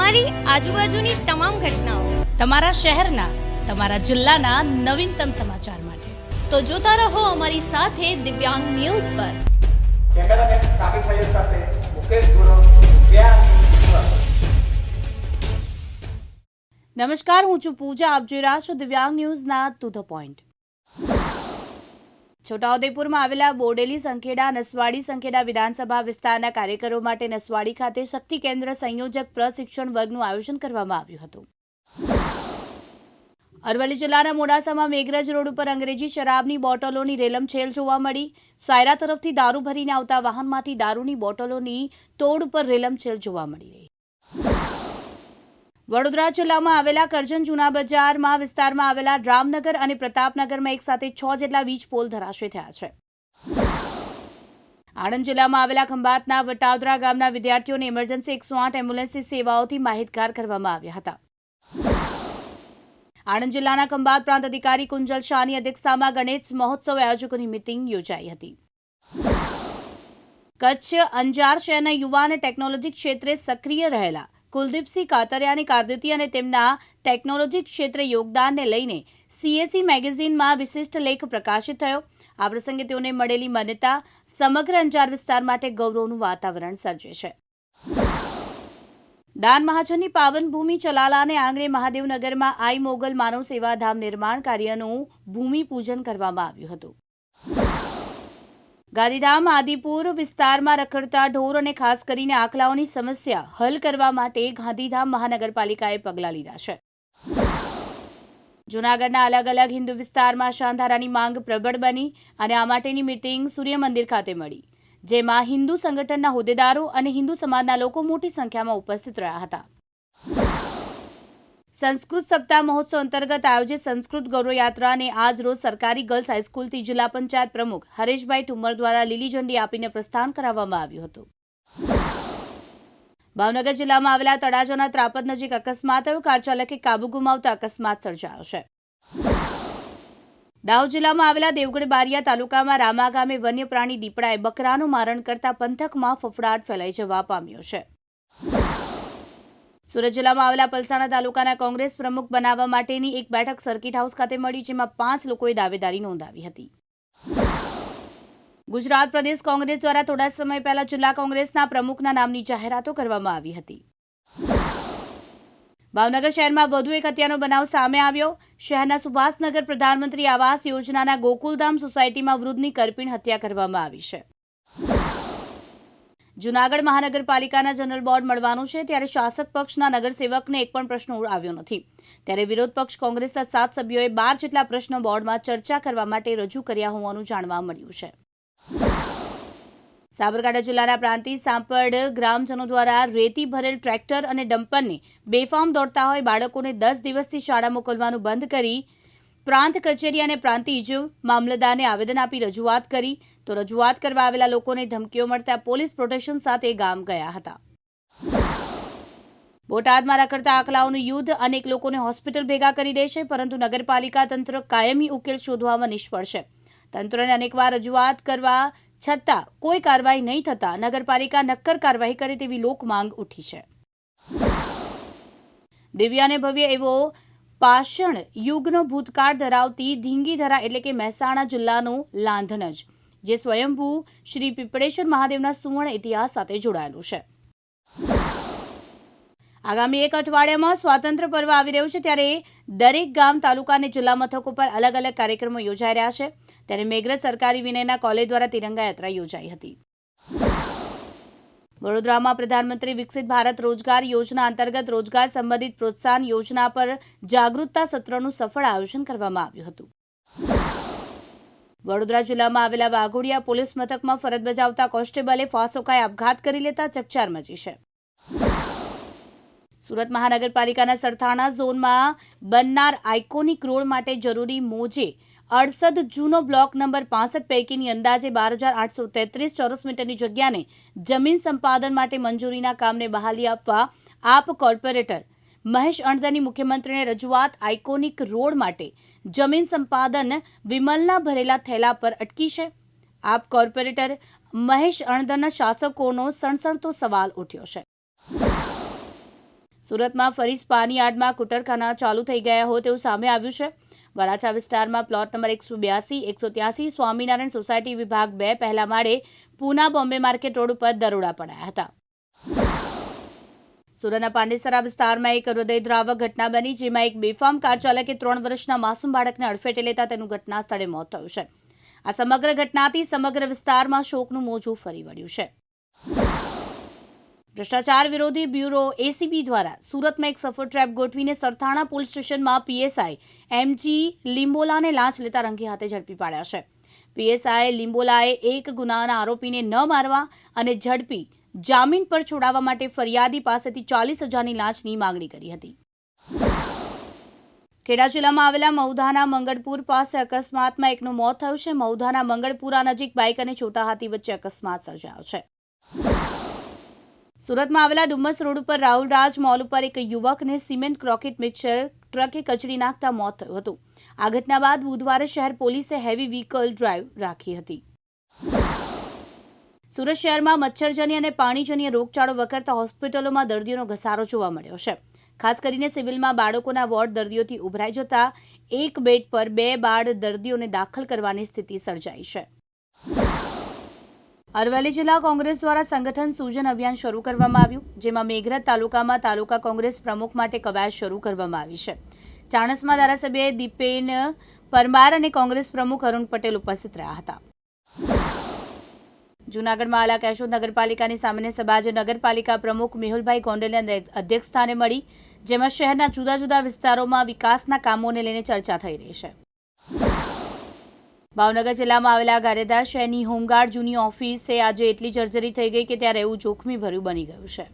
તમારી આજુબાજુની તમામ ઘટનાઓ, તમારા શહેરના, તમારા જિલ્લાના નવીનતમ સમાચાર માટે તો જોતા રહો અમારી સાથે દિવ્યાંગ ન્યૂઝ પર. કેમેરામેન સાબિર સૈયદ સાથે મુકેશ ગુરવ, દિવ્યાંગ ન્યૂઝ. નમસ્કાર, હું છું પૂજા. આપ જોઈ રહ્યા છો દિવ્યાંગ ન્યૂઝના ટુ ધ પોઈન્ટ. છોટાઉદેપુરમાં આવેલા બોડેલી સંખેડા નસવાડી સંખેડા વિધાનસભા વિસ્તારના કાર્યકરો માટે નસવાડી ખાતે શક્તિ કેન્દ્ર સંયોજક પ્રશિક્ષણ વર્ગનું આયોજન કરવામાં આવ્યું હતું. અરવલ્લી જિલ્લાના મોડાસામાં મેઘરજ રોડ ઉપર અંગ્રેજી શરાબની બોટલોની રેલમછેલ જોવા મળી. સાયરા તરફથી દારૂ ભરીને આવતા વાહનમાંથી દારૂની બોટલોની તોડ ઉપર રેલમછેલ જોવા મળી રહી. વડોદરા જિલ્લામાં આવેલા કરજણ જૂના બજારમાં વિસ્તારમાં આવેલા રામનગર અને પ્રતાપનગરમાં એક સાથે 6 જેટલા વીજ પોલ ધરાશય થયા છે. આણંદ જિલ્લામાં આવેલા ખંભાતના વટાવદરા ગામના વિદ્યાર્થીઓને ઇમરજન્સી 108 એમ્બ્યુલન્સની સેવાઓથી માહિતગાર કરવામાં આવ્યા હતા. આણંદ જિલ્લાના ખંભાત પ્રાંત અધિકારી કુંજલ શાહની અધ્યક્ષતામાં ગણેશ મહોત્સવ આયોજકોની મીટિંગ યોજાઈ હતી. કચ્છ અંજાર શહેરના યુવા અને ટેકનોલોજી ક્ષેત્રે સક્રિય રહેલા કુલદીપસિંહ કાતરિયાની કારકિર્દી અને તેમના ટેકનોલોજી ક્ષેત્રે યોગદાનને લઈને CSE મેગેઝિનમાં વિશિષ્ટ લેખ પ્રકાશિત થયો. આ પ્રસંગે તેઓને મળેલી માન્યતા સમગ્ર અંજાર વિસ્તાર માટે ગૌરવનું વાતાવરણ સર્જે છે. દાન મહાજનની પાવન ભૂમિ ચલાલાને આંગણે મહાદેવનગરમાં આઈ મોગલ માનવ સેવાધામ નિર્માણ કાર્યનું ભૂમિપૂજન કરવામાં આવ્યું હતું. ગાંધીધામ આદિપુર વિસ્તારમાં રખડતા ઢોર અને ખાસ કરીને આખલાઓની સમસ્યા હલ કરવા માટે ગાંધીધામ મહાનગરપાલિકાએ પગલાં લીધા છે. જૂનાગઢના અલગ અલગ હિન્દુ વિસ્તારમાં શાંતધારાની માંગ પ્રબળ બની અને આ માટેની મીટિંગ સૂર્ય મંદિર ખાતે મળી, જેમાં હિન્દુ સંગઠનના હોદ્દેદારો અને હિન્દુ સમાજના લોકો મોટી સંખ્યામાં ઉપસ્થિત રહ્યા હતા. સંસ્કૃત સપ્તાહ મહોત્સવ અંતર્ગત આયોજિત સંસ્કૃત ગૌરવયાત્રાને આજ રોજ સરકારી ગર્લ્સ હાઈસ્કૂલથી જિલ્લા પંચાયત પ્રમુખ હરેશભાઈ ઠુમ્મર દ્વારા લીલી ઝંડી આપીને પ્રસ્થાન કરાવવામાં આવ્યું હતું. ભાવનગર જિલ્લામાં આવેલા તળાજાના ત્રાપદ નજીક અકસ્માત થયો. કાર ચાલકે કાબુ ગુમાવતા અકસ્માત સર્જાયો છે. દાહોદ જિલ્લામાં આવેલા દેવગઢ બારિયા તાલુકામાં રામા ગામે વન્ય પ્રાણી દીપડાએ બકરાનું મારણ કરતા પંથકમાં ફફડાટ ફેલાઈ જવા પામ્યો છે. સુરત જિલ્લામાં આવેલા પલસાણા તાલુકાના કોંગ્રેસ પ્રમુખ બનાવવા માટેની એક બેઠક સર્કિટ હાઉસ ખાતે મળી, જેમાં 5 લોકોએ દાવેદારી નોંધાવી હતી. ગુજરાત પ્રદેશ કોંગ્રેસ દ્વારા થોડા સમય પહેલા જિલ્લા કોંગ્રેસના પ્રમુખના નામની જાહેરાતો કરવામાં આવી હતી. ભાવનગર શહેરમાં વધુ એક હત્યાનો બનાવ સામે આવ્યો. શહેરના સુભાષનગર પ્રધાનમંત્રી આવાસ યોજનાના ગોકુલધામ સોસાયટીમાં વૃદ્ધની કરપીણ હત્યા કરવામાં આવી છે. જૂનાગઢ મહાનગરપાલિકાના જનરલ બોર્ડ મળવાનું છે, ત્યારે શાસક પક્ષના નગરસેવકને એક પણ પ્રશ્ન આવ્યો નથી. ત્યારે વિરોધ પક્ષ કોંગ્રેસના 7 સભ્યોએ 12 જેટલા પ્રશ્નો બોર્ડમાં ચર્ચા કરવા માટે રજૂ કર્યા હોવાનું જાણવા મળ્યું છે. સાબરકાંઠા જિલ્લાના પ્રાંતિજ સાંપડ ગ્રામજનો દ્વારા રેતી ભરેલ ટ્રેક્ટર અને ડમ્પરને બેફામ દોડતા હોય બાળકોને 10 દિવસથી શાળા મોકલવાનું બંધ કરી પ્રાંત કચેરી અને પ્રાંતિજ મામલતદારને આવેદન આપી રજૂઆત કરી, તો રજૂઆત કરવા આવેલા લોકોને ધમકીઓ મળતા પોલીસ પ્રોટેક્શન સાથે ગામ ગયા હતા. બોટાદમાં રખડતા આખલાઓનું યુદ્ધ અનેક લોકોને હોસ્પિટલ ભેગા કરી દે છે, પરંતુ નગરપાલિકા તંત્ર કાયમી ઉકેલ શોધવામાં નિષ્ફળ છે. તંત્રને અનેકવાર રજૂઆત કરવા છતાં કોઈ કાર્યવાહી નહીં થતા નગરપાલિકા નક્કર કાર્યવાહી કરે તેવી લોક માંગ ઉઠી છે. દિવ્ય અને ભવ્ય એવો પાષણ યુગનો ભૂતકાળ ધરાવતી ધીંગીધરા એટલે કે મહેસાણા જિલ્લાનું લાંધણજ, જે સ્વયંભૂ શ્રી પીપળેશ્વર મહાદેવના સુવર્ણ ઇતિહાસ સાથે જોડાયેલું છે. આગામી એક અઠવાડિયામાં સ્વાતંત્ર્ય પર્વ આવી રહ્યું છે, ત્યારે દરેક ગામ, તાલુકા અને જિલ્લા મથકો પર અલગ અલગ કાર્યક્રમો યોજાઈ રહ્યા છે. ત્યારે મેઘરજ સરકારી વિનયના કોલેજ દ્વારા તિરંગા યાત્રા યોજાઈ હતી. વડોદરામાં પ્રધાનમંત્રી વિકસિત ભારત રોજગાર યોજના અંતર્ગત રોજગાર સંબંધિત પ્રોત્સાહન યોજના પર જાગૃતતા સત્રનું સફળ આયોજન કરવામાં આવ્યું હતું. વડોદરા જિલ્લામાં આવેલા વાઘોડિયા પોલીસ મથકમાં ફરજ બજાવતા કોન્સ્ટેબલે ફાંસો ખાઈ આપઘાત કરી લેતા ચકચાર મચી છે. સુરત મહાનગરપાલિકાના સરથાણા ઝોનમાં બનનાર આઇકોનિક રોડ માટે જરૂરી મોજે 68 જૂનો બ્લોક નંબર 65 પૈકીની અંદાજે 12,833 ચોરસ મીટરની જગ્યાને જમીન સંપાદન માટે મંજૂરીના કામને બહાલી આપવા આપ કોર્પોરેટર મહેશ અણધરની મુખ્યમંત્રીને રજૂઆત. આઇકોનિક રોડ માટે જમીન સંપાદન વિમલના ભરેલા થેલા પર અટકી છે. આપ કોર્પોરેટર મહેશ અણધરના શાસકોનો સણસણતો સવાલ ઉઠ્યો છે. સુરતમાં ફરી સ્પાની યાર્ડમાં કુટરખાના ચાલુ થઈ ગયા હોય તેવું સામે આવ્યું છે. વરાછા વિસ્તારમાં પ્લોટ નંબર 182, 183 સ્વામિનારાયણ સોસાયટી વિભાગ 2 પહેલા માળે પૂના બોમ્બે માર્કેટ રોડ ઉપર દરોડા પડાયા હતા. સુરતના પાંડેસરા વિસ્તારમાં એક હૃદયદ્રાવક ઘટના બની, જેમાં એક બેફામ કાર ચાલકે 3 વર્ષના માસૂમ બાળકને અડફેટે લેતા તેનું ઘટના સ્થળે મોત થયું છે. આ સમગ્ર ઘટનાથી સમગ્ર વિસ્તારમાં શોકનું મોજું ફરી વળ્યું છે. ભ્રષ્ટાચાર વિરોધી બ્યુરો એસીબી દ્વારા સુરતમાં એક સફળ ટ્રેપ ગોઠવીને સરથાણા પોલીસ સ્ટેશનમાં પીએસઆઈ એમજી લિંબોલાને લાંચ લેતા રંગે હાથે ઝડપી પાડ્યા છે. પીએસઆઈ લિંબોલાએ એક ગુનાના આરોપીને ન મારવા અને ઝડપી જામીન પર છોડાવવા માટે ફરિયાદી પાસેથી 40,000ની લાંચની માંગણી કરી હતી. ખેડા જિલ્લામાં આવેલા મૌધાના મંગળપુર પાસે અકસ્માતમાં એકનું મોત થયું છે. મૌધાના મંગળપુરા નજીક બાઇક અને છોટા હાથી વચ્ચે અકસ્માત સર્જાયો છે. સુરતમાં આવેલા ડુમ્મસ રોડ ઉપર રાહુલ રાજ મોલ ઉપર એક યુવકને સિમેન્ટ ક્રોકેટ મિક્સર ટ્રકે કચડી નાખતા મોત થયું હતું. આ ઘટના બાદ બુધવારે શહેર પોલીસે હેવી વ્હીકલ ડ્રાઈવ રાખી હતી. સુરત શહેરમાં મચ્છરજન્ય અને પાણીજન્ય રોગચાળો વકરતા હોસ્પિટલોમાં દર્દીઓનો ઘસારો જોવા મળ્યો છે. ખાસ કરીને સિવિલમાં બાળકોના વોર્ડ દર્દીઓથી ઉભરાઈ જતા એક બેડ પર 2 બાળ દર્દીઓને દાખલ કરવાની સ્થિતિ સર્જાઈ છે. અરવલ્લી જિલ્લા કોંગ્રેસ દ્વારા સંગઠન સૂજન અભિયાન શરૂ કરવામાં આવ્યું, જેમાં મેઘરજ તાલુકામાં તાલુકા કોંગ્રેસ પ્રમુખ માટે કવાયત શરૂ કરવામાં આવી છે. ચાણસ્મા ધારાસભ્ય દીપેન પરમાર અને કોંગ્રેસ પ્રમુખ અરુણ પટેલ ઉપસ્થિત રહ્યા હતા. જૂનાગઢમાં આલા કેશોદ નગરપાલિકાની સામાન્ય સભા આજે નગરપાલિકા પ્રમુખ મેહુલભાઈ ગોંડલિયાના અધ્યક્ષસ્થાને મળી, જેમાં શહેરના જુદા જુદા વિસ્તારોમાં વિકાસના કામોને લઈને ચર્ચા થઈ રહી છે. ભાવનગર જિલ્લામાં આવેલા ગારેદાર શહેરની હોમગાર્ડ જૂની ઓફિસે આજે એટલી જર્જરી થઈ ગઈ કે ત્યાં રહેવું જોખમી ભર્યું બની ગયું છે.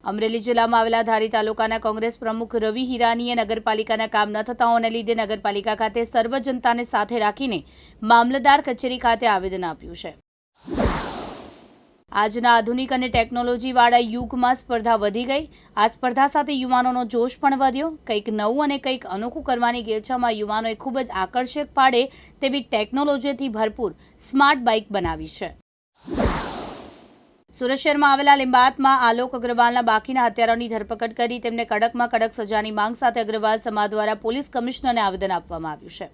અમરેલી જિલ્લામાં આવેલા ધારી તાલુકાના કોંગ્રેસ પ્રમુખ રવિ હિરાનીએ નગરપાલિકાના કામ ન થતા હોવાને લીધે નગરપાલિકા ખાતે સર્વ જનતાને સાથે રાખીને મામલતદાર કચેરી ખાતે આવેદન આપ્યું છે. આજના આધુનિક અને ટેકનોલોજીવાળા યુગમાં સ્પર્ધા વધી ગઈ. આ સ્પર્ધા સાથે યુવાનોનો જોશ પણ વધ્યો. કંઈક નવું અને કંઈક અનોખું કરવાની ગેરછામાં યુવાનોએ ખૂબ જ આકર્ષક પાડે તેવી ટેકનોલોજીથી ભરપૂર સ્માર્ટ બાઇક બનાવી છે. સુરત શહેરમાં આવેલા લિંબાયતમાં આલોક અગ્રવાલના બાકીના હત્યારાઓની ધરપકડ કરી તેમને કડકમાં કડક સજાની માંગ સાથે અગ્રવાલ સમાજ દ્વારા પોલીસ કમિશનરને આવેદન આપવામાં આવ્યું છે.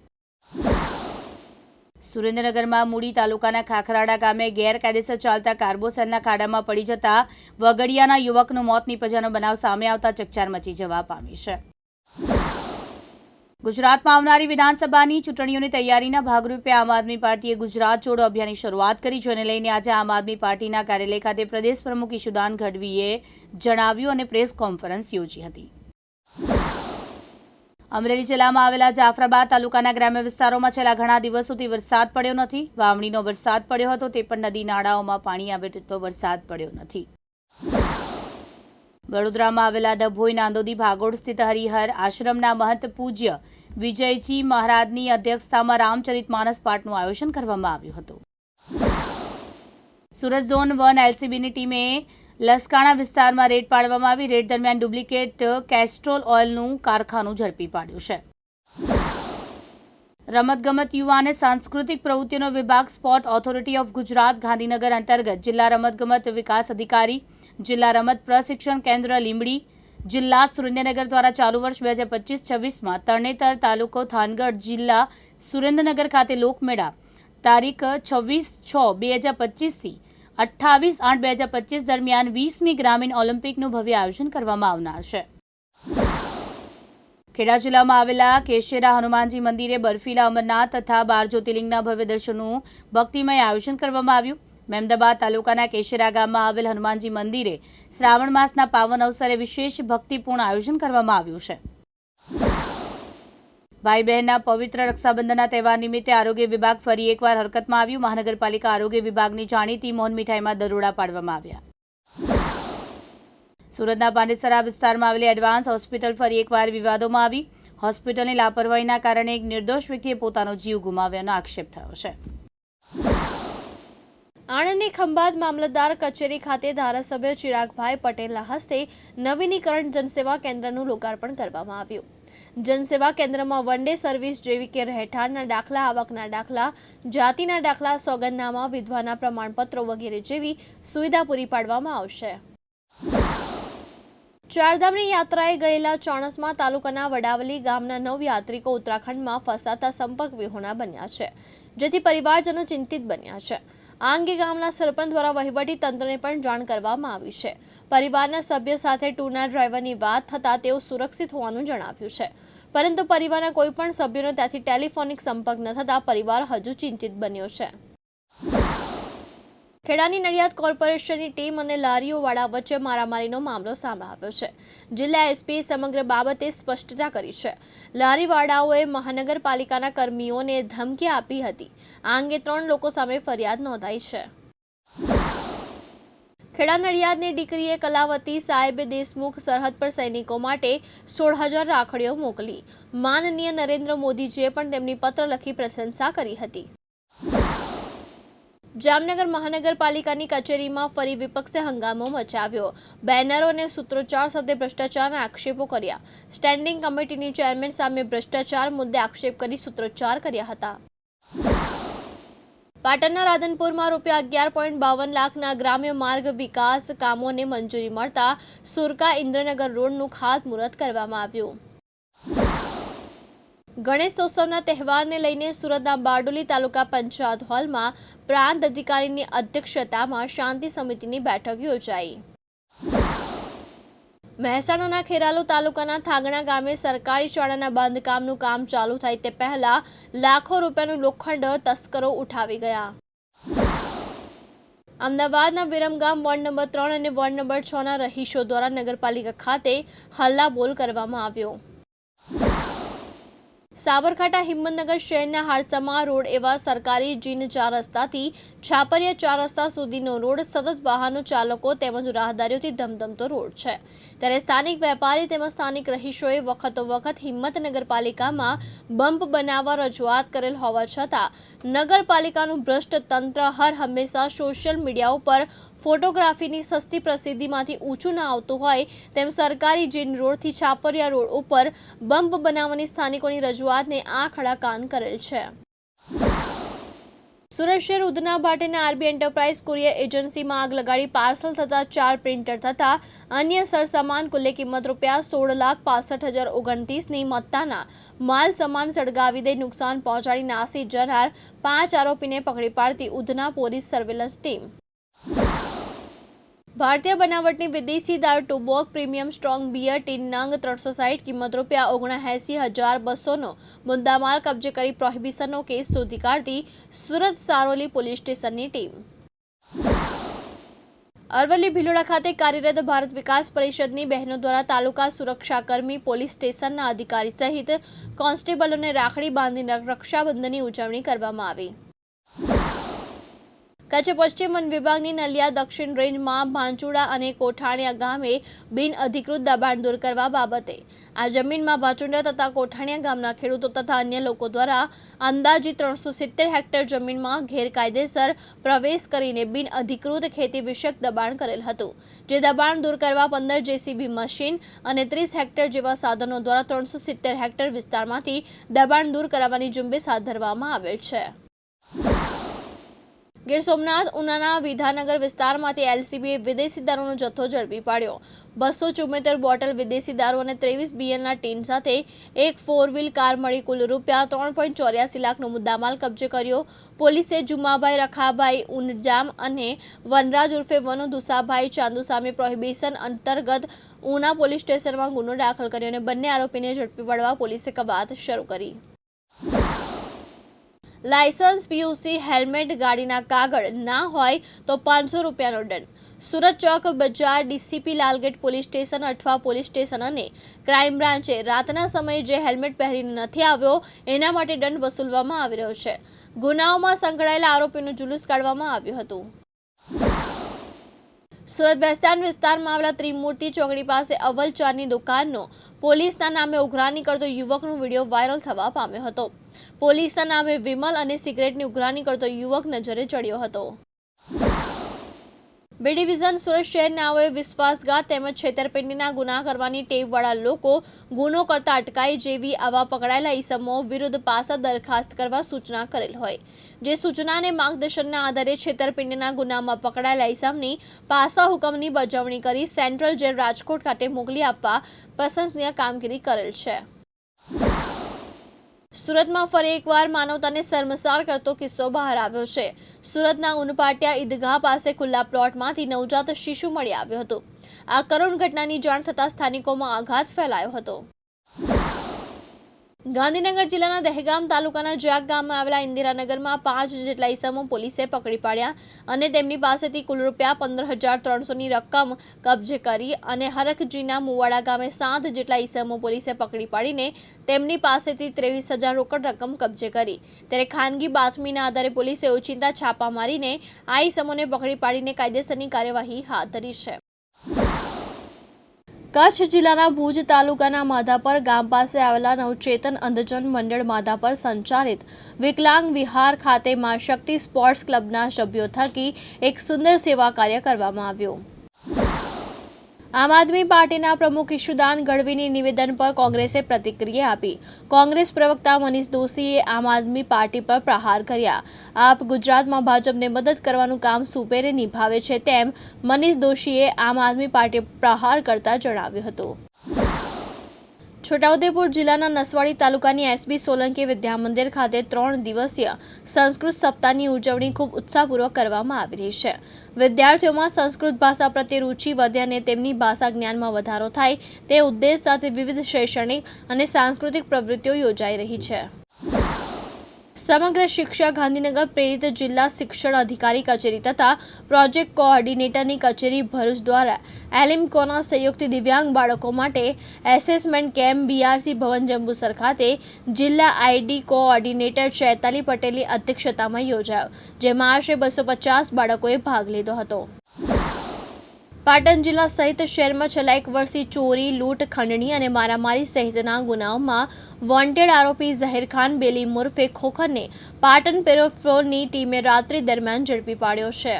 સુરેન્દ્રનગરમાં મૂડી તાલુકાના ખાખરાડા ગામે ગેરકાયદેસર ચાલતા કાર્બોસેલના ખાડામાં પડી જતા વગડિયાના યુવકનું મોત નીપજ્યાનો બનાવ સામે આવતા ચકચાર મચી જવા પામી છે. ગુજરાતમાં આવનારી વિધાનસભાની ચૂંટણીઓની તૈયારીના ભાગરૂપે આમ આદમી પાર્ટીએ ગુજરાત જોડો અભિયાનની શરૂઆત કરી, જેને લઈને આજે આમ આદમી પાર્ટીના કાર્યાલય ખાતે પ્રદેશ પ્રમુખ ઈશુદાન ગઢવીએ જણાવ્યું અને પ્રેસ કોન્ફરન્સ યોજી હતી. અમરેલી જિલ્લામાં આવેલા જાફરાબાદ તાલુકાના ગ્રામ્ય વિસ્તારોમાં છેલ્લા ઘણા દિવસોથી વરસાદ પડ્યો નથી. વાવણીનો વરસાદ પડ્યો હતો તે પણ નદી નાળાઓમાં પાણી આવે તેટલો વરસાદ પડ્યો નથી. વડોદરામાં આવેલા ડભોઈ નાંદોદી ભાગોળ સ્થિત હરિહર આશ્રમના મહંત પૂજ્ય વિજયજી મહારાજની અધ્યક્ષતામાં રામચરિતમાનસ પાઠનું આયોજન કરવામાં આવ્યું હતું. સુરત ઝોન 1 એલસીબીની ટીમે લસકાણા વિસ્તારમાં રેડ પાડવામાં આવી. રેડ દરમિયાન ડુપ્લિકેટ કેસ્ટ્રોલ ઓઇલનું કારખાનું ઝડપી પાડ્યું છે. રમતગમત યુવા અને સાંસ્કૃતિક પ્રવૃત્તિઓનો વિભાગ sport authority of Gujarat Gandhinagar અંતર્ગત જિલ્લા રમતગમત વિકાસ અધિકારી, જિલ્લા રમત પ્રશિક્ષણ કેન્દ્ર લીંબડી, જિલ્લા સુરેન્દ્રનગર દ્વારા ચાલુ વર્ષ 2025-26માં તરણેતર તાલુકો થાનગઢ જિલ્લા સુરેન્દ્રનગર ખાતે લોકમેળા તારીખ 26/6/2025થી 28/8/2025 દરમિયાન 20મી ગ્રામીણ ઓલિમ્પિકનું ભવ્ય આયોજન કરવામાં આવનાર છે. ખેડા જિલ્લામાં આવેલા કેશેરા હનુમાનજી મંદિરે બર્ફીલા અમરનાથ તથા 12 જ્યોતિર્લિંગના ભવ્ય દર્શનનું ભક્તિમય આયોજન કરવામાં આવ્યું. મહેમદાબાદ તાલુકાના કેશેરા ગામમાં આવેલ હનુમાનજી મંદિરે શ્રાવણ માસના પાવન અવસરે વિશેષ ભક્તિપૂર્ણ આયોજન કરવામાં આવ્યું છે. ભાઈ બહેનના પવિત્ર રક્ષાબંધનના તહેવાર નિમિત્તે આરોગ્ય વિભાગ ફરી એકવાર હરકતમાં આવ્યું. મહાનગરપાલિકા આરોગ્ય વિભાગની જાણીતી મોહન મીઠાઈમાં દરોડા પાડવામાં આવ્યા. સુરતના પાંડેસરા વિસ્તારમાં આવેલી એડવાન્સ હોસ્પિટલ ફરી એકવાર વિવાદોમાં આવી. હોસ્પિટલની લાપરવાહીના કારણે એક નિર્દોષ વ્યક્તિએ પોતાનો જીવ ગુમાવ્યાનો આક્ષેપ થયો છે. આણંદની ખંભાત મામલતદાર કચેરી ખાતે ધારાસભ્ય ચિરાગભાઈ પટેલના હસ્તે નવીનીકરણ જનસેવા કેન્દ્રનું લોકાર્પણ કરવામાં આવ્યું. જનસેવા કેન્દ્રમાં વન ડે સર્વિસ જેવી કે રહેઠાણના દાખલા, આવકના દાખલા, જાતિના દાખલા, સોગંદનામા, વિધવાના પ્રમાણપત્રો વગેરે જેવી સુવિધા પૂરી પાડવામાં આવશે. ચારધામની યાત્રાએ ગયેલા ચોણસમા તાલુકાના વડાવલી ગામના 9 યાત્રિકો ઉત્તરાખંડમાં ફસાતા સંપર્ક વિહોણા બન્યા છે, જેથી પરિવારજનો ચિંતિત બન્યા છે. આ અંગે ગામના સરપંચ દ્વારા વહીવટી તંત્રને પણ જાણ કરવામાં આવી છે. પરિવારના સભ્ય સાથે ટૂરના ડ્રાઈવરની વાત થતાં તેઓ સુરક્ષિત હોવાનું જણાવ્યું છે, પરંતુ પરિવારના કોઈ પણ સભ્યનો ત્યાંથી ટેલિફોનિક સંપર્ક ન થતાં પરિવાર હજુ ચિંતિત બન્યો છે. ખેડાની નડિયાદ કોર્પોરેશનની ટીમ અને લારીઓવાળા વચ્ચે મારામારીનો મામલો સામે આવ્યો છે. જિલ્લા એસપીએ સમગ્ર બાબતે સ્પષ્ટતા કરી છે. લારીવાળાઓએ મહાનગરપાલિકાના કર્મીઓને ધમકી આપી હતી. આ અંગે 3 લોકો સામે ફરિયાદ નોંધાઈ છે. ખેડા નડિયાદની દીકરીએ કલાવતી સાહેબે દેશમુખ સરહદ પર સૈનિકો માટે 16,000 રાખડીઓ મોકલી. માનનીય નરેન્દ્ર મોદીજીએ પણ તેમની પત્ર લખી પ્રશંસા કરી હતી. જામનગર મહાનગરપાલિકાની કચેરીમાં ફરી વિપક્ષે હંગામો મચાવ્યો. બેનરો અને સૂત્રોચ્ચાર સાથે ભ્રષ્ટાચારના આક્ષેપો કર્યા. સ્ટેન્ડિંગ કમિટીની ચેરમેન સામે ભ્રષ્ટાચાર મુદ્દે આક્ષેપ કરી સૂત્રોચ્ચાર કર્યા હતા. પાટણના રાધનપુરમાં ₹11.52 લાખના ગ્રામ્ય માર્ગ વિકાસ કામોને મંજૂરી મળતા સુરકા ઇન્દ્રનગર રોડનું ખાતમુહૂર્ત કરવામાં આવ્યું. ગણેશોત્સવના તહેવારને લઈને સુરતના બારડોલી તાલુકા પંચાયત હોલમાં પ્રાંત અધિકારીની અધ્યક્ષતામાં શાંતિ સમિતિની બેઠક યોજાઈ. મહેસાણાના ખેરાલુ તાલુકાના થાગણા ગામે સરકારી શાળાના બાંધકામનું કામ ચાલુ થાય તે પહેલા લાખો રૂપિયાનું લોખંડ તસ્કરો ઉઠાવી ગયા. અમદાવાદના વિરમગામ વોર્ડ નંબર 3 અને વોર્ડ નંબર 6ના રહીશો દ્વારા નગરપાલિકા ખાતે હલ્લાબોલ કરવામાં આવ્યો. સાબરકાંઠા હિંમતનગર શહેરના હારસમા રોડ એવા સરકારી જીન 4 રસ્તાથી છાપરિયા 4 રસ્તા સુધીનો રોડ સતત વાહનો ચાલકો તેમજ રાહદારીઓથી ધમધમતો રોડ છે. ત્યારે સ્થાનિક વેપારી તેમજ સ્થાનિક રહીશોએ વખત હિંમત નગરપાલિકામાં બમ્પ બનાવવા રજૂઆત કરેલ હોવા છતાં નગરપાલિકાનું ભ્રષ્ટ તંત્ર હર હંમેશા સોશિયલ મીડિયા ઉપર ફોટોગ્રાફીની સસ્તી પ્રસિદ્ધિમાંથી ઊંચું ન આવતું હોય તેમ સરકારી જીન રોડથી છાપરિયા રોડ ઉપર બમ્પ બનાવવાની સ્થાનિકોની રજૂઆતને આંખ આડા કાન કરેલ છે. સુરત શહેર ઉધના ભાટેના આરબી એન્ટરપ્રાઇઝ કુરિયર એજન્સીમાં આગ લગાડી પાર્સલ થતા 4 પ્રિન્ટર તથા અન્ય સરસામાન કુલ્લે કિંમત ₹16,65,029ની મત્તાના માલ સામાન સળગાવી દઈ નુકસાન પહોંચાડી નાસી જનાર 5 આરોપીને પકડી પાડતી ઉધના પોલીસ સર્વેલન્સ ટીમ. ભારતીય બનાવટની વિદેશી દારૂ ટુબોક પ્રીમિયમ સ્ટ્રોંગ બિયર ટીન નંગ 360 કિંમત ₹79,200નો મુદ્દામાલ કબજે કરી પ્રોહિબિશનનો કેસ શોધી કાઢતી સુરત સારોલી પોલીસ સ્ટેશનની ટીમ. અરવલ્લી ભિલોડા ખાતે કાર્યરત ભારત વિકાસ પરિષદની બહેનો દ્વારા તાલુકા સુરક્ષાકર્મી પોલીસ સ્ટેશનના અધિકારી સહિત કોન્સ્ટેબલોને રાખડી બાંધીને રક્ષાબંધનની ઉજવણી કરવામાં આવી. કચ્છ પશ્ચિમ વન વિભાગની નલિયા દક્ષિણ રેન્જમાં ભાંચુડા અને કોઠાણીયા ગામે બિનઅધિકૃત દબાણ દૂર કરવા બાબતે આ જમીનમાં ભાંચુડા તથા કોઠાણીયા ગામના ખેડૂતો તથા અન્ય લોકો દ્વારા અંદાજિત 370 હેક્ટર જમીનમાં ગેરકાયદેસર પ્રવેશ કરીને બિનઅધિકૃત ખેતી વિષયક દબાણ કરેલ હતું. જે દબાણ દૂર કરવા 15 જેસીબી મશીન અને 30 હેક્ટર જેવા સાધનો દ્વારા 370 હેક્ટર વિસ્તારમાંથી દબાણ દૂર કરાવવાની ઝુંબેશ હાથ ધરવામાં આવેલ છે. ગીર સોમનાથ ઉનાના વિધાનગર વિસ્તારમાંથી એલસીબીએ વિદેશી દારૂનો જથ્થો ઝડપી પાડ્યો. 274 બોટલ વિદેશી દારૂ અને 23 બિયરના ટીન સાથે એક 4 વ્હીલ કાર મળી કુલ ₹3.84 લાખનો મુદ્દામાલ કબજે કર્યો. પોલીસે જુમાભાઈ રખાભાઈ ઉનજામ અને વનરાજ ઉર્ફે વનુ દુસાભાઈ ચાંદુ સામે પ્રોહિબિશન અંતર્ગત ઉના પોલીસ સ્ટેશનમાં ગુનો દાખલ કર્યો અને બંને આરોપીને ઝડપી પાડવા પોલીસે કવાયત શરૂ કરી. લાયસન્સ, પીયુસી, હેલ્મેટ, ગાડીના કાગળ ના હોય તો ₹500નો દંડ. સુરત ચોક બજાર DCP Lalgate police station Athwa police station અને ક્રાઇમ બ્રાન્ચે રાતના સમયે જે હેલ્મેટ પહેરીને નથી આવ્યો એના માટે દંડ વસૂલવામાં આવી રહ્યો છે. ગુનાઓમાં સંકળાયેલા આરોપીનું જુલુસ કાઢવામાં આવ્યું હતું. સુરત બેસ્તાન વિસ્તારમાં આવેલા ત્રિમૂર્તિ ચોકડી પાસે અવ્વલ ચાની દુકાનનો પોલીસના નામે ઉઘરાણી કરતો યુવકનો વિડીયો વાયરલ થવા પામ્યો હતો. પોલીસના નામે વિમલ અને સિગરેટની ઉઘરાણી કરતો યુવક નજરે ચડ્યો હતો. બી ડિવિઝન સુરત શહેરનાઓએ વિશ્વાસઘાત તેમજ છેતરપિંડીના ગુના કરવાની ટેવવાળા લોકો ગુનો કરતા અટકાય જેવી આવા પકડાયેલા ઈસમો વિરુદ્ધ પાસા દરખાસ્ત કરવા સૂચના કરેલ હોય જે સૂચનાને માર્ગદર્શનના આધારે છેતરપિંડીના ગુનામાં પકડાયેલા ઈસમની પાસા હુકમની બજાવણી કરી સેન્ટ્રલ જેલ રાજકોટ ખાતે મોકલી આપવા પ્રશંસનીય કામગીરી કરેલ છે। સુરતમાં ફરી એકવાર માનવતાને શર્મસાર કરતો કિસ્સો બહાર આવ્યો છે। સુરતના ઉનપાટિયા ઈદગાહ પાસે ખુલ્લા પ્લોટમાંથી નવજાત શિશુ મળી આવ્યો હતો। આ કરુણ ઘટનાની જાણ થતાં સ્થાનિકોમાં આઘાત ફેલાયો હતો। ગાંધીનગર જિલ્લાના દહેગામ તાલુકાના જાગ ગામમાં આવેલા ઇન્દિરાનગરમાં 5 જેટલા ઈસમો પોલીસે પકડી પાડ્યા અને તેમની પાસેથી કુલ ₹15,300ની રકમ કબજે કરી અને હરખજીના મુવાડા ગામે 7 જેટલા ઈસમો પોલીસે પકડી પાડીને તેમની પાસેથી 23,000 રોકડ રકમ કબજે કરી। ત્યારે ખાનગી બાતમીના આધારે પોલીસે ઓચિંતા છાપા મારીને આ ઈસમોને પકડી પાડીને કાયદેસરની કાર્યવાહી હાથ ધરી છે। કચ્છ જિલ્લાના ભુજ તાલુકાના માધાપર ગામ પાસે આવેલા નવચેતન અંધજન મંડળ માધાપર સંચાલિત વિકલાંગ વિહાર ખાતે માં શક્તિ સ્પોર્ટ્સ ક્લબના સભ્યો થકી એક સુંદર સેવા કાર્ય કરવામાં આવ્યું। આમ આદમી પાર્ટીના પ્રમુખ ઈશુદાન ગઢવીની નિવેદન પર કોંગ્રેસે પ્રતિક્રિયા આપી। કોંગ્રેસ પ્રવક્તા મનીષ દોશીએ આમ આદમી પાર્ટી પર પ્રહાર કર્યા। આપ ગુજરાતમાં ભાજપને મદદ કરવાનું કામ સુપેરે નિભાવે છે તેમ મનીષ દોશીએ આમ આદમી પાર્ટી પ્રહાર કરતા જણાવ્યું હતું। છોટાઉદેપુર જિલ્લાના નસવાડી તાલુકાની એસબી સોલંકી વિદ્યામંદિર ખાતે 3 દિવસીય સંસ્કૃત સપ્તાહની ઉજવણી ખૂબ ઉત્સાહપૂર્વક કરવામાં આવી રહી છે। વિદ્યાર્થીઓમાં સંસ્કૃત ભાષા પ્રત્યે રુચિ વધે અને તેમની ભાષા જ્ઞાનમાં વધારો થાય તે ઉદ્દેશ સાથે વિવિધ શૈક્ષણિક અને સાંસ્કૃતિક પ્રવૃત્તિઓ યોજાઈ રહી છે। સમગ્ર શિક્ષા ગાંધીનગર પ્રેરિત જિલ્લા શિક્ષણ અધિકારી કચેરી તથા પ્રોજેક્ટ કોઓર્ડિનેટરની કચેરી ભરૂચ દ્વારા એલિમ્કોના સહયોગથી દિવ્યાંગ બાળકો માટે એસેસમેન્ટ કેમ્પ બીઆરસી ભવન જંબુસર ખાતે જિલ્લા આઈડી કોઓર્ડિનેટર ચૈતાલી પટેલની અધ્યક્ષતામાં યોજાયો, જેમાં આશરે 250 બાળકોએ ભાગ લીધો હતો। પાટણ જિલ્લા સહિત શહેરમાં છેલ્લા 1 વર્ષથી ચોરી, લૂંટ, ખંડણી અને મારામારી સહિતના ગુનાઓમાં વોન્ટેડ આરોપી ઝહીર ખાન બેલી મુર્ફે ખોખરને પાટણ પેરોફ્લોની ટીમે રાત્રિ દરમિયાન ઝડપી પાડ્યો છે।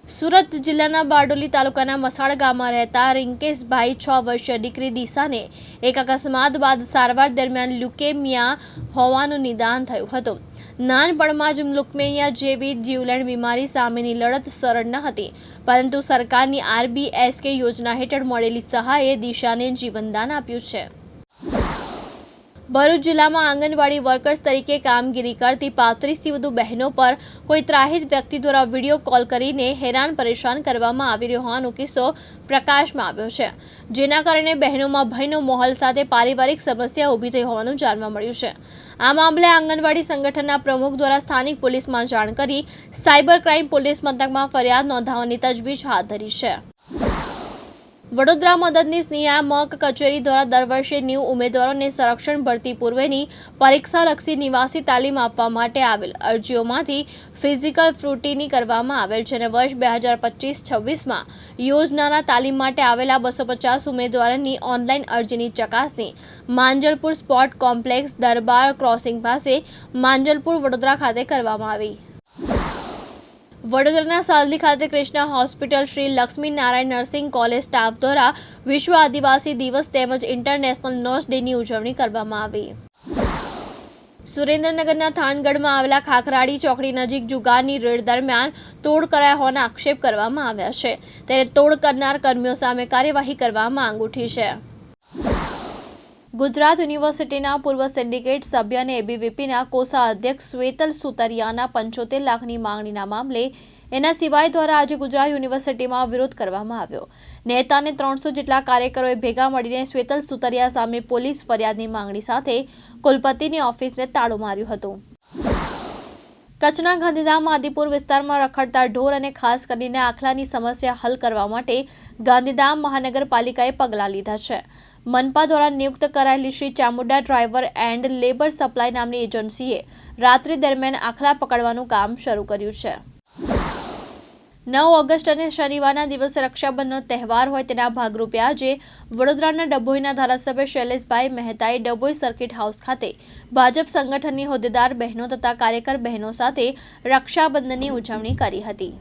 સુરત જિલ્લાના બારડોલી તાલુકાના મસાડ ગામમાં રહેતા રિંકેશભાઈ 6 વર્ષીય દીકરી દિશાને એક અકસ્માત બાદ સારવાર દરમિયાન લ્યુકેમિયા હોવાનું નિદાન થયું હતું। નાનપણમાં જ લ્યુકેમિયા જેવી જીવલેણ બીમારી સામેની લડત સરળ ન હતી, પરંતુ સરકારની RBSK યોજના હેઠળ મળેલી સહાયે દિશાને જીવનદાન આપ્યું છે। ભરૂચ જિલ્લામાં આંગણવાડી વર્કર્સ તરીકે કામગીરી કરતી 35થી વધુ બહેનો પર કોઈ ત્રાહિત વ્યક્તિ દ્વારા વિડીયો કોલ કરીને હેરાન પરેશાન કરવામાં આવી રહ્યો હોવાનો કિસ્સો પ્રકાશમાં આવ્યો છે, જેના કારણે બહેનોમાં ભયનો માહોલ સાથે પારિવારિક સમસ્યા ઊભી થઈ હોવાનું જાણવા મળ્યું છે। આ મામલે આંગણવાડી સંગઠનના પ્રમુખ દ્વારા સ્થાનિક પોલીસમાં જાણ કરી સાયબર ક્રાઇમ પોલીસ મથકમાં ફરિયાદ નોંધાવવાની તજવીજ હાથ ધરી છે। વડોદરા મદદનીશ નિયામક કચેરી દ્વારા દર વર્ષે 90 ઉમેદવારોને સંરક્ષણ ભરતી પૂર્વેની પરીક્ષાલક્ષી નિવાસી તાલીમ આપવા માટે આવેલ અરજીઓમાંથી ફિઝિકલ સ્ક્રુટિની કરવામાં આવેલ છે અને વર્ષ 2025-26માં યોજનાના તાલીમ માટે આવેલા 250 ઉમેદવારોની ઓનલાઈન અરજીની ચકાસણી માંજલપુર સ્પોર્ટ કોમ્પ્લેક્સ દરબાર ક્રોસિંગ પાસે માંજલપુર વડોદરા ખાતે કરવામાં આવી। વડોદરાના સાલદી ખાતે Krishna hospital Shri Lakshmi Narayan nursing college staff દ્વારા વિશ્વ આદિવાસી દિવસ તેમજ ઇન્ટરનેશનલ નર્સ ડેની ઉજવણી કરવામાં આવી। સુરેન્દ્રનગરના થાનગઢમાં આવેલા ખાખરાડી ચોકડી નજીક જુગારની રેડ દરમિયાન તોડ કરાયા હોવાના આક્ષેપ કરવામાં આવ્યા છે, ત્યારે તોડ કરનાર કર્મીઓ સામે કાર્યવાહી કરવા માંગ ઉઠી છે। ગુજરાત યુનિવર્સિટીના પૂર્વ સિન્ડિકેટ સભ્ય અને એબીવીપીના કોષાધ્યક્ષ શ્વેતલ સુતરિયાના 75 લાખની માંગણીના મામલે એના સિવાય દ્વારા આજે ગુજરાત યુનિવર્સિટીમાં વિરોધ કરવામાં આવ્યો। નેતાને 300 જેટલા કાર્યકરોએ ભેગા મળીને શ્વેતલ સુતરિયા સામે પોલીસ ફરિયાદની માંગણી સાથે કુલપતિની ઓફિસને તાળું માર્યું હતું। કચ્છના ગાંધીધામ આદિપુર વિસ્તારમાં રખડતા ઢોર અને ખાસ કરીને આખલાની સમસ્યા હલ કરવા માટે ગાંધીધામ મહાનગરપાલિકાએ પગલાં લીધા છે। મનપા દ્વારા નિયુક્ત કરાયેલી Shri Chamunda driver and labour supply નામની એજન્સીએ રાત્રિ દરમિયાન આખલા પકડવાનું કામ શરૂ કર્યું છે। 9 ઓગસ્ટ અને શનિવારના દિવસે રક્ષાબંધનનો તહેવાર હોય તેના ભાગરૂપે આજે વડોદરાના ડભોઈના ધારાસભ્ય શૈલેષભાઈ મહેતાએ ડભોઈ સર્કિટ હાઉસ ખાતે ભાજપ સંગઠનની હોદ્દેદાર બહેનો તથા કાર્યકર બહેનો સાથે રક્ષાબંધનની ઉજવણી કરી હતી।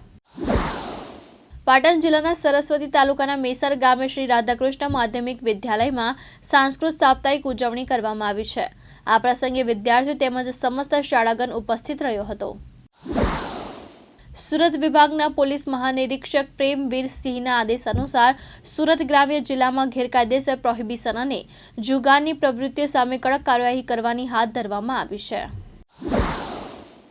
પાટણ જિલ્લાના સરસ્વતી તાલુકાના મેસર ગામે શ્રી રાધાકૃષ્ણ માધ્યમિક વિદ્યાલયમાં સાંસ્કૃતિક સાપ્તાહિક ઉજવણી કરવામાં આવી છે. આ પ્રસંગે વિદ્યાર્થીઓ તેમજ સમસ્ત શાળાગણ ઉપસ્થિત રહ્યો હતો. સુરત વિભાગના પોલીસ મહાનિરીક્ષક પ્રેમવીર સિંહના આદેશ અનુસાર સુરત ગ્રામ્ય જિલ્લામાં ગેરકાયદેસર પ્રોહિબિશન અને જુગારની પ્રવૃત્તિઓ સામે કડક કાર્યવાહી કરવાની હાથ ધરવામાં આવી છે.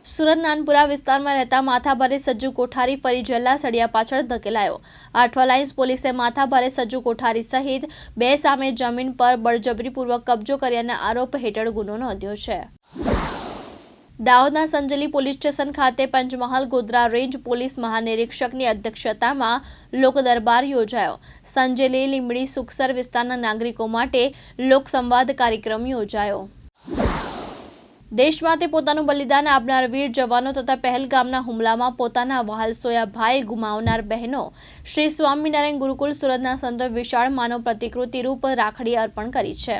સુરત નાનપુરા વિસ્તારમાં રહેતા માથાભારે સજ્જુ કોઠારી ફરી જેલના સળિયા પાછળ ધકેલાયો. આઠવા લાઇન્સ પોલીસે માથાભારે સજ્જુ કોઠારી સહિત 2 સામે જમીન પર બળજબરીપૂર્વક કબજો કર્યાના આરોપ હેઠળ ગુનો નોંધ્યો છે. દાહોદના સંજેલી પોલીસ સ્ટેશન ખાતે પંચમહાલ ગોધરા રેન્જ પોલીસ મહાનિરીક્ષકની અધ્યક્ષતામાં લોકદરબાર યોજાયો. સંજેલી લીંબડી સુખસર વિસ્તારના નાગરિકો માટે લોકસંવાદ કાર્યક્રમ યોજાયો. દેશ માટે પોતાનું બલિદાન આપનાર વીર જવાનો તથા પહેલગામના હુમલામાં પોતાના વહાલસોયા ભાઈ ગુમાવનાર બહેનો શ્રી સ્વામિનારાયણ ગુરુકુળ સુરતના સંતો વિશાળ માનવ પ્રતિકૃતિ રૂપ રાખડી અર્પણ કરી છે.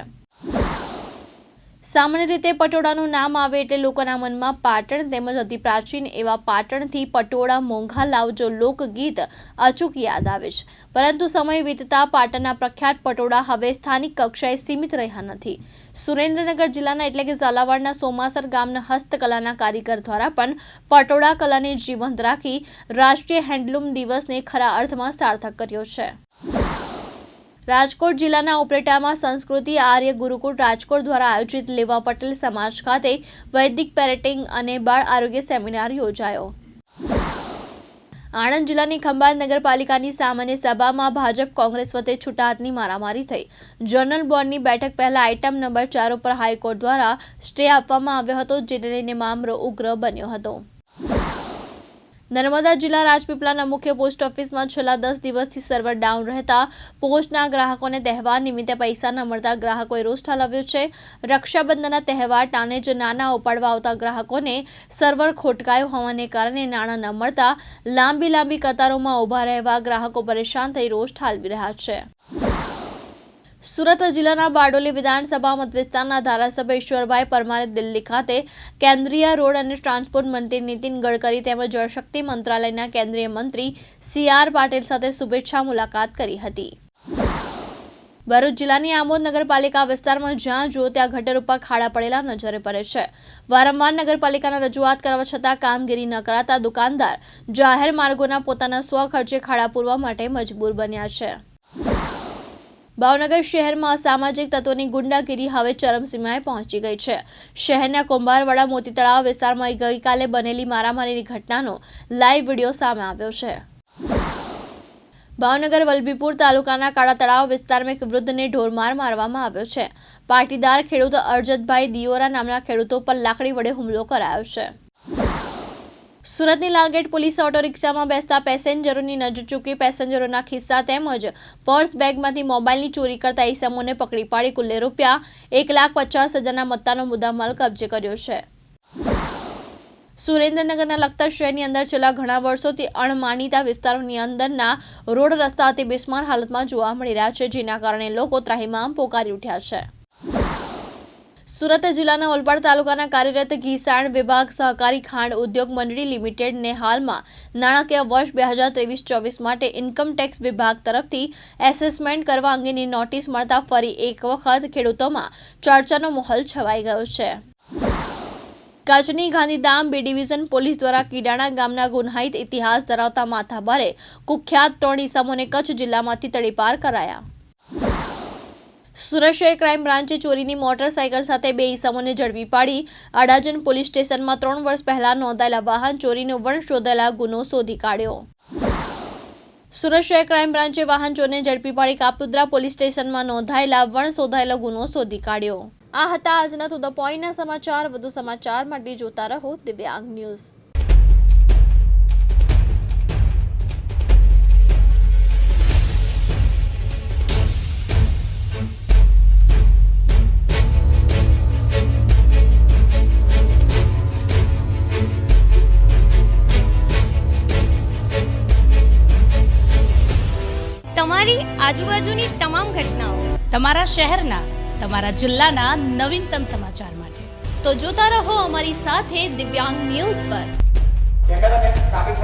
સામાન્ય રીતે પટોળાનું નામ આવે એટલે લોકોના મનમાં પાટણ તેમજ અતિ પ્રાચીન એવા પાટણથી પટોળા મોંઘા લાવજો લોકગીત અચૂક યાદ આવે છે. પરંતુ સમય વીતતા પાટણના પ્રખ્યાત પટોળા હવે સ્થાનિક કક્ષાએ સીમિત રહ્યા નથી. સુરેન્દ્રનગર જિલ્લાના એટલે કે ઝાલાવાડના સોમાસર ગામના હસ્તકલાના કારીગર દ્વારા પણ પટોળા કલાને જીવંત રાખી રાષ્ટ્રીય હેન્ડલૂમ દિવસને ખરા અર્થમાં સાર્થક કર્યો છે. રાજકોટ જિલ્લાના ઉપલેટામાં સંસ્કૃતિ આર્ય ગુરુકુળ રાજકોટ દ્વારા આયોજિત લેવા પટેલ સમાજ ખાતે વૈદિક પેરેન્ટિંગ અને બાળ આરોગ્ય સેમિનાર યોજાયો. આણંદ જિલ્લાની ખંભાત નગરપાલિકાની સામાન્ય સભામાં ભાજપ કોંગ્રેસ વચ્ચે છૂટાહાથની મારામારી થઈ. જનરલ બોર્ડની બેઠક પહેલા આઇટમ નંબર 4 ઉપર હાઈકોર્ટ દ્વારા સ્ટે આપવામાં આવ્યો હતો, જેને લઈને મામલો ઉગ્ર બન્યો હતો. નર્મદા જિલ્લા રાજપીપળાના મુખ્ય પોસ્ટ ઓફિસમાં છેલ્લા 10 દિવસથી સર્વર ડાઉન રહેતા પોસ્ટના ગ્રાહકોને તહેવાર નિમિત્તે પૈસા ન મળતા ગ્રાહકોએ રોષ ઠાલવ્યો છે. રક્ષાબંધનના તહેવાર ટાણે જ નાણાં ઉપાડવા આવતા ગ્રાહકોને સર્વર ખોટકાયું હોવાને કારણે નાણાં ન મળતા લાંબી કતારોમાં ઊભા રહેવા ગ્રાહકો પરેશાન થઈ રોષ ઠાલવી રહ્યા છે. સુરત જિલ્લાના બારડોલી વિધાનસભા મતવિસ્તારના ધારાસભ્ય ઈશ્વરભાઈ પરમારે દિલ્હી ખાતે કેન્દ્રીય રોડ અને ટ્રાન્સપોર્ટ મંત્રી નીતિન ગડકરી તેમજ જળશક્તિ મંત્રાલયના કેન્દ્રીય મંત્રી CR પાટીલ સાથે શુભેચ્છા મુલાકાત કરી હતી. ભરૂચ જિલ્લાની આમોદ નગરપાલિકા વિસ્તારમાં જ્યાં જુઓ ત્યાં ગટર ઉપર ખાડા પડેલા નજરે પડે છે. વારંવાર નગરપાલિકાના રજૂઆત કરવા છતાં કામગીરી ન કરાતા દુકાનદાર જાહેર માર્ગોના પોતાના સ્વખર્ચે ખાડા પૂરવા માટે મજબૂર બન્યા છે. ભાવનગર શહેરમાં અસામાજિક તત્વોની ગુંડાગીરી હવે ચરમસીમાએ પહોંચી ગઈ છે. શહેરના કુંભારવાડા મોતી તળાવ વિસ્તારમાં ગઈકાલે બનેલી મારામારીની ઘટનાનો લાઈવ વિડીયો સામે આવ્યો છે. ભાવનગર વલભીપુર તાલુકાના કાળા તળાવ વિસ્તારમાં એક વૃદ્ધને ઢોરમાર મારવામાં આવ્યો છે. પાટીદાર ખેડૂત અરજતભાઈ દિયોરા નામના ખેડૂતો પર લાકડી વડે હુમલો કરાયો છે. સુરતની લાલગેટ પોલીસે ઓટો રિક્ષામાં બેસતા પેસેન્જરોની નજર ચૂકી પેસેન્જરોના ખિસ્સા તેમજ પર્સ બેગમાંથી મોબાઈલની ચોરી કરતા ઈસમોને પકડી પાડી કુલ્લે રૂપિયા 1,50,000ના મત્તાનો મુદ્દામાલ કબજે કર્યો છે. સુરેન્દ્રનગરના લખતર શહેરની અંદર છેલ્લા ઘણા વર્ષોથી અણમાનીતા વિસ્તારોની અંદરના રોડ રસ્તા અતિ બિસ્માર હાલતમાં જોવા મળી રહ્યા છે, જેના કારણે લોકો ત્રાહિમામ પોકારી ઉઠ્યા છે. સુરત જિલ્લાના ઓલપાડ તાલુકાના કાર્યરત ઘીસાણ વિભાગ સહકારી ખાંડ ઉદ્યોગ મંડળી લિમિટેડને હાલમાં નાણાકીય વર્ષ 2023-24 માટે ઇન્કમ ટેક્સ વિભાગ તરફથી એસેસમેન્ટ કરવા અંગેની નોટિસ મળતા ફરી એક વખત ખેડૂતોમાં ચર્ચાનો માહોલ છવાઈ ગયો છે. કચ્છની ગાંધીધામ B ડિવિઝન પોલીસ દ્વારા કીડાણા ગામના ગુનાહિત ઇતિહાસ ધરાવતા માથાભારે કુખ્યાત 3 ઈસમોને કચ્છ જિલ્લામાંથી તડીપાર કરાયા. સુરત શહેર ક્રાઇમ બ્રાન્ચે ચોરીની મોટરસાઇકલ સાથે 2 ઈસમોને ઝડપી પાડી અડાજણ પોલીસ સ્ટેશનમાં 3 વર્ષ પહેલા નોંધાયેલા વાહન ચોરીનો વણ શોધેલા ગુનો શોધી કાઢ્યો. સુરત શહેર ક્રાઇમ બ્રાન્ચે વાહન ચોરને ઝડપી પાડી કાપુદ્રા પોલીસ સ્ટેશનમાં નોંધાયેલા વણ શોધાયેલો ગુનો શોધી કાઢ્યો. આ હતા આજના ટુ ધ પોઈન્ટના સમાચાર. વધુ સમાચાર માટે જોતા રહો દિવ્યાંગ ન્યૂઝ. તમારી આજુબાજુની તમામ ઘટનાઓ, તમારા શહેરના, તમારા જિલ્લાના નવીનતમ સમાચાર માટે તો જોતા રહો અમારી સાથે દિવ્યાંગ ન્યૂઝ પર. કેમેરામેન સાબિર